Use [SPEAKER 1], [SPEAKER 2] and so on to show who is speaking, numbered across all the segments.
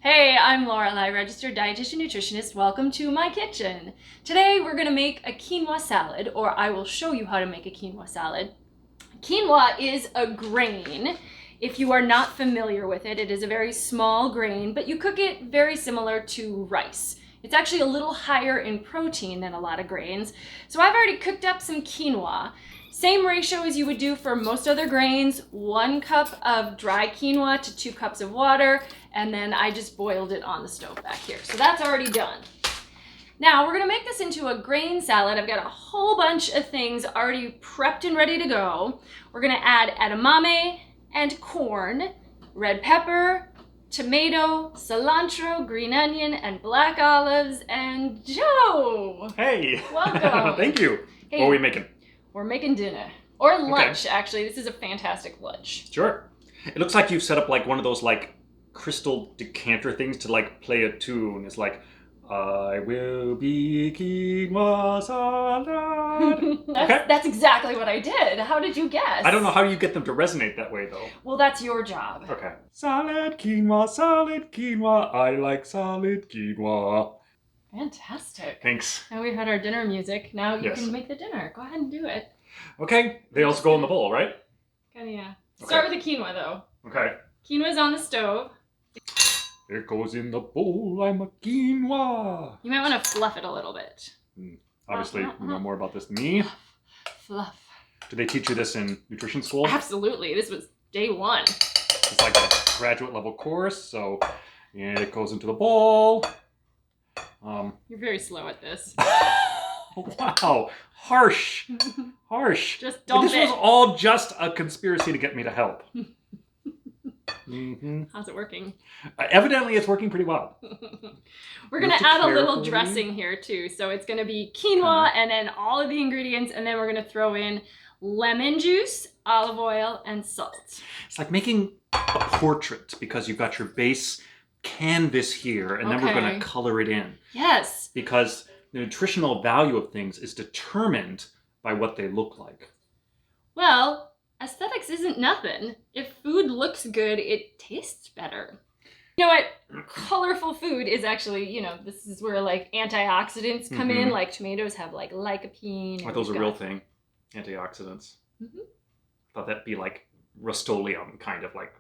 [SPEAKER 1] Hey, I'm Lorelei, registered dietitian nutritionist. Welcome to my kitchen. Today we're gonna make a quinoa salad, or I will show you how to make a quinoa salad. Quinoa is a grain. If you are not familiar with it, it is a very small grain, but you cook it very similar to rice. It's actually a little higher in protein than a lot of grains. So I've already cooked up some quinoa. Same ratio as you would do for most other grains, 1 cup of dry quinoa to 2 cups of water, and then I just boiled it on the stove back here. So that's already done. Now we're gonna make this into a grain salad. I've got a whole bunch of things already prepped and ready to go. We're gonna add edamame and corn, red pepper, tomato, cilantro, green onion, and black olives, and Joe!
[SPEAKER 2] Hey!
[SPEAKER 1] Welcome!
[SPEAKER 2] Thank you.
[SPEAKER 1] Hey,
[SPEAKER 2] what are we making?
[SPEAKER 1] We're making dinner. Or lunch, actually. This is a fantastic lunch.
[SPEAKER 2] Sure. It looks like you've set up like one of those like crystal decanter things to like play a tune. It's like, I will be quinoa salad.
[SPEAKER 1] That's exactly what I did. How did you guess?
[SPEAKER 2] I don't know how you get them to resonate that way though.
[SPEAKER 1] Well, that's your job.
[SPEAKER 2] Okay. Salad, quinoa, I like salad, quinoa.
[SPEAKER 1] Fantastic.
[SPEAKER 2] Thanks.
[SPEAKER 1] Now we've had our dinner music. Now you can make the dinner. Go ahead and do it.
[SPEAKER 2] Okay. They also go in the bowl, right?
[SPEAKER 1] Yeah. Start with the quinoa though.
[SPEAKER 2] Okay.
[SPEAKER 1] Quinoa's on the stove.
[SPEAKER 2] It goes in the bowl, I'm a quinoa.
[SPEAKER 1] You might want to fluff it a little bit.
[SPEAKER 2] Obviously, you know more about this than me.
[SPEAKER 1] Fluff.
[SPEAKER 2] Did they teach you this in nutrition school?
[SPEAKER 1] Absolutely. This was day 1.
[SPEAKER 2] It's like a graduate level course, so it goes into the bowl.
[SPEAKER 1] You're very slow at this.
[SPEAKER 2] Wow. Harsh. Harsh.
[SPEAKER 1] Just dump
[SPEAKER 2] This was all just a conspiracy to get me to help.
[SPEAKER 1] How's it working?
[SPEAKER 2] Evidently, it's working pretty well.
[SPEAKER 1] We're going to add a little dressing here too. So it's going to be quinoa and then all of the ingredients, and then we're going to throw in lemon juice, olive oil, and salt.
[SPEAKER 2] It's like making a portrait because you've got your base canvas here, and then we're going to color it in.
[SPEAKER 1] Yes.
[SPEAKER 2] Because the nutritional value of things is determined by what they look like.
[SPEAKER 1] Well, aesthetics isn't nothing. If food looks good, it tastes better. You know what? Colorful food is actually, this is where like antioxidants come in. Like tomatoes have like lycopene.
[SPEAKER 2] Are those a real thing? Antioxidants? Thought that'd be like Rust-Oleum, kind of like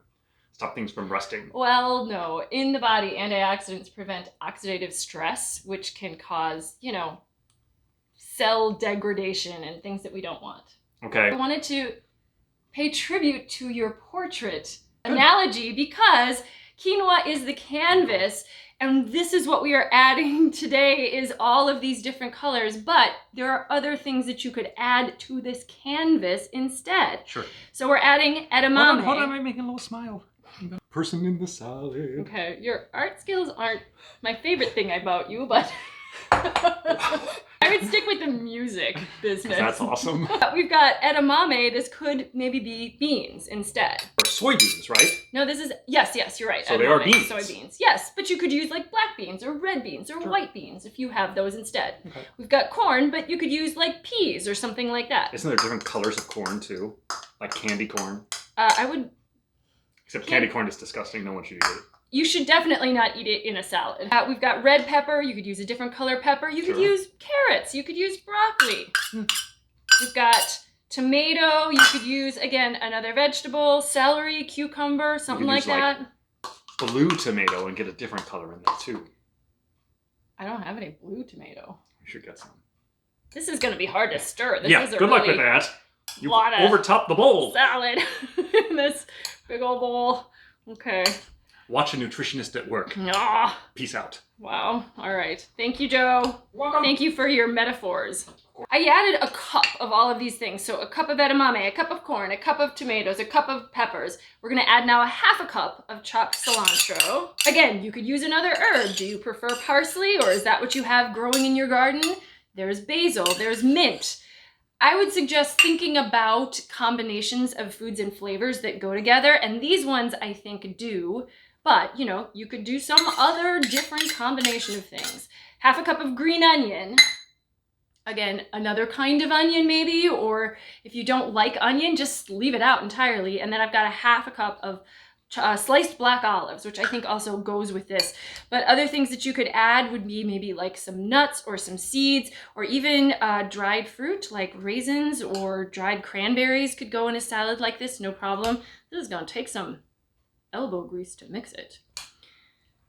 [SPEAKER 2] stop things from rusting.
[SPEAKER 1] Well, no. In the body, antioxidants prevent oxidative stress, which can cause, cell degradation and things that we don't want.
[SPEAKER 2] Okay.
[SPEAKER 1] I wanted to pay tribute to your portrait analogy because quinoa is the canvas, and this is what we are adding today is all of these different colors, but there are other things that you could add to this canvas instead.
[SPEAKER 2] Sure.
[SPEAKER 1] So we're adding edamame.
[SPEAKER 2] Hold on, I'm making a little smile. Person in the salad.
[SPEAKER 1] Okay, your art skills aren't my favorite thing about you, but I would stick with the music business.
[SPEAKER 2] That's awesome.
[SPEAKER 1] We've got edamame. This could maybe be beans instead.
[SPEAKER 2] Or soybeans, right?
[SPEAKER 1] No, this is, yes, you're right.
[SPEAKER 2] So
[SPEAKER 1] edamame,
[SPEAKER 2] they are beans.
[SPEAKER 1] Soybeans. Yes, but you could use like black beans or red beans or white beans if you have those instead.
[SPEAKER 2] Okay.
[SPEAKER 1] We've got corn, but you could use like peas or something like that.
[SPEAKER 2] Isn't there different colors of corn too? Like candy corn?
[SPEAKER 1] I would...
[SPEAKER 2] Except candy corn is disgusting. No one should eat it.
[SPEAKER 1] You should definitely not eat it in a salad. We've got red pepper. You could use a different color pepper. You could use carrots. You could use broccoli. We've got tomato. You could use, again, another vegetable, celery, cucumber, something like that.
[SPEAKER 2] Blue tomato and get a different color in there too.
[SPEAKER 1] I don't have any blue tomato.
[SPEAKER 2] You should get some.
[SPEAKER 1] This is going to be hard to stir. This is
[SPEAKER 2] good luck with that. You overtop the bowl.
[SPEAKER 1] Salad in this big old bowl. Okay.
[SPEAKER 2] Watch a nutritionist at work.
[SPEAKER 1] Ah.
[SPEAKER 2] Peace out.
[SPEAKER 1] Wow. All right. Thank you, Joe.
[SPEAKER 2] Welcome.
[SPEAKER 1] Thank you for your metaphors. I added a cup of all of these things. So a cup of edamame, a cup of corn, a cup of tomatoes, a cup of peppers. We're going to add now a half a cup of chopped cilantro. Again, you could use another herb. Do you prefer parsley, or is that what you have growing in your garden? There's basil. There's mint. I would suggest thinking about combinations of foods and flavors that go together, and these ones I think do, but you could do some other different combination of things. Half a cup of green onion, again, another kind of onion maybe, or if you don't like onion, just leave it out entirely. And then I've got a half a cup of sliced black olives, which I think also goes with this. But other things that you could add would be maybe like some nuts or some seeds, or even dried fruit like raisins or dried cranberries could go in a salad like this, no problem. This is gonna take some elbow grease to mix it.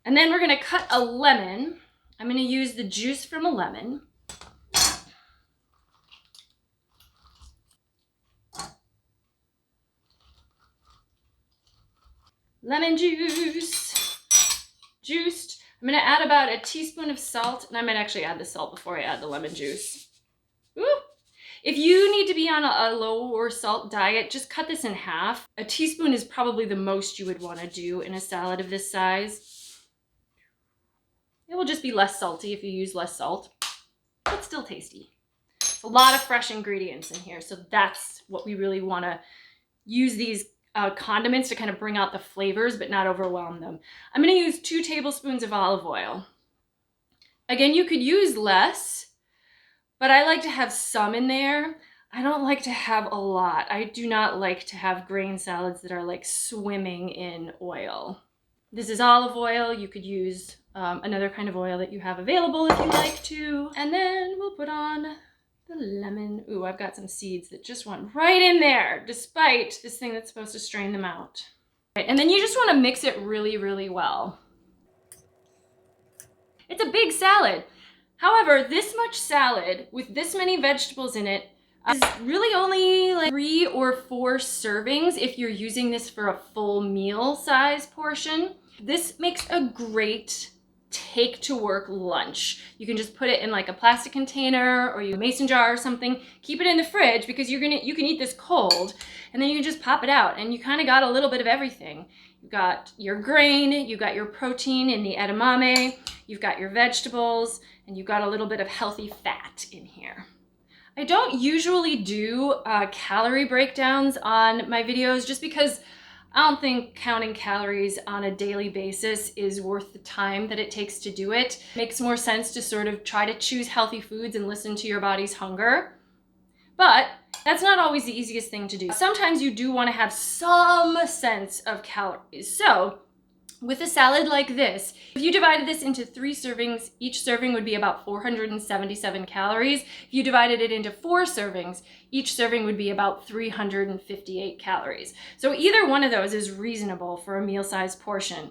[SPEAKER 1] And then we're gonna cut a lemon. I'm gonna use the juice from a lemon. Lemon juice, juiced. I'm gonna add about a teaspoon of salt, and I might actually add the salt before I add the lemon juice. Ooh. If you need to be on a low or salt diet, just cut this in half. A teaspoon is probably the most you would wanna do in a salad of this size. It will just be less salty if you use less salt, but still tasty. It's a lot of fresh ingredients in here, so that's what we really wanna use these condiments to kind of bring out the flavors, but not overwhelm them. I'm gonna use 2 tablespoons of olive oil. Again, you could use less, but I like to have some in there. I don't like to have a lot. I do not like to have grain salads that are like swimming in oil. This is olive oil. You could use another kind of oil that you have available if you like to. And then we'll put on the lemon. Ooh, I've got some seeds that just went right in there, despite this thing that's supposed to strain them out. Right, and then you just want to mix it really, really well. It's a big salad. However, this much salad with this many vegetables in it is really only like 3 or 4 servings if you're using this for a full meal size portion. This makes a great take to work lunch. You can just put it in like a plastic container or a mason jar or something. Keep it in the fridge because you can eat this cold, and then you can just pop it out and you kind of got a little bit of everything. You've got your grain, you've got your protein in the edamame, you've got your vegetables, and you've got a little bit of healthy fat in here. I don't usually do calorie breakdowns on my videos just because I don't think counting calories on a daily basis is worth the time that it takes to do it. It makes more sense to sort of try to choose healthy foods and listen to your body's hunger. But that's not always the easiest thing to do. Sometimes you do want to have some sense of calories. So with a salad like this, if you divided this into 3 servings, each serving would be about 477 calories. If you divided it into 4 servings, each serving would be about 358 calories. So either one of those is reasonable for a meal-sized portion.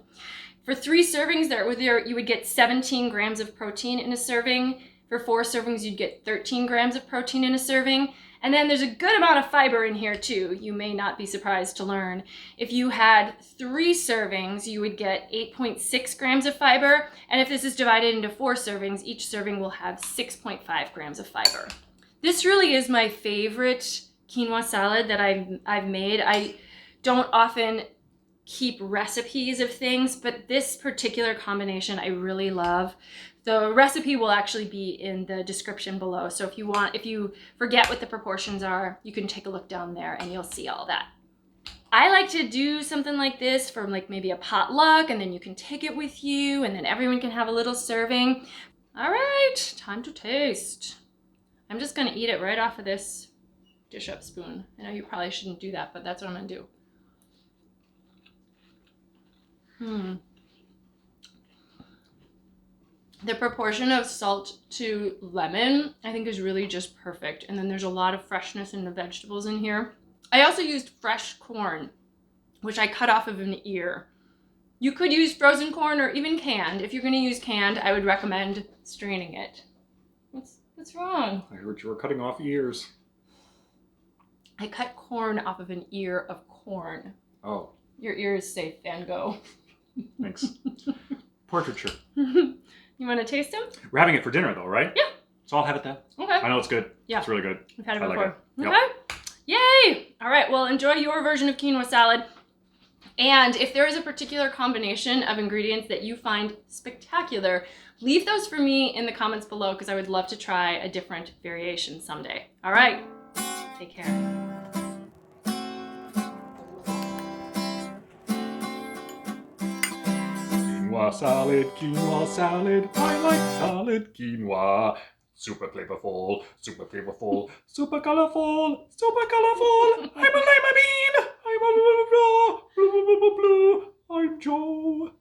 [SPEAKER 1] For 3 servings, you would get 17 grams of protein in a serving. For 4 servings, you'd get 13 grams of protein in a serving. And then there's a good amount of fiber in here too. You may not be surprised to learn. If you had 3 servings, you would get 8.6 grams of fiber. And if this is divided into 4 servings, each serving will have 6.5 grams of fiber. This really is my favorite quinoa salad that I've made. I don't often keep recipes of things, but this particular combination I really love. The recipe will actually be in the description below. So if you forget what the proportions are, you can take a look down there and you'll see all that. I like to do something like this for like maybe a potluck, and then you can take it with you and then everyone can have a little serving. All right, time to taste. I'm just gonna eat it right off of this dish up spoon. I know you probably shouldn't do that, but that's what I'm gonna do. The proportion of salt to lemon, I think, is really just perfect. And then there's a lot of freshness in the vegetables in here. I also used fresh corn, which I cut off of an ear. You could use frozen corn or even canned. If you're gonna use canned, I would recommend straining it. What's wrong?
[SPEAKER 2] I heard you were cutting off ears.
[SPEAKER 1] I cut corn off of an ear of corn.
[SPEAKER 2] Oh.
[SPEAKER 1] Your ear is safe, Van Gogh.
[SPEAKER 2] Thanks. Portraiture.
[SPEAKER 1] You want to taste them?
[SPEAKER 2] We're having it for dinner though, right?
[SPEAKER 1] Yeah.
[SPEAKER 2] So I'll have it then.
[SPEAKER 1] Okay.
[SPEAKER 2] I know it's good.
[SPEAKER 1] Yeah.
[SPEAKER 2] It's really good.
[SPEAKER 1] We've had it
[SPEAKER 2] I
[SPEAKER 1] before.
[SPEAKER 2] Like it.
[SPEAKER 1] Okay.
[SPEAKER 2] Yep.
[SPEAKER 1] Yay! All right, well, enjoy your version of quinoa salad. And if there is a particular combination of ingredients that you find spectacular, leave those for me in the comments below because I would love to try a different variation someday. All right. Take care.
[SPEAKER 2] Quinoa salad, I like salad quinoa. Super flavorful, super flavorful, super colorful, super colorful. I'm a lima bean. I'm a blah, blah, blah, blah, blah, blah, blah. I'm Joe.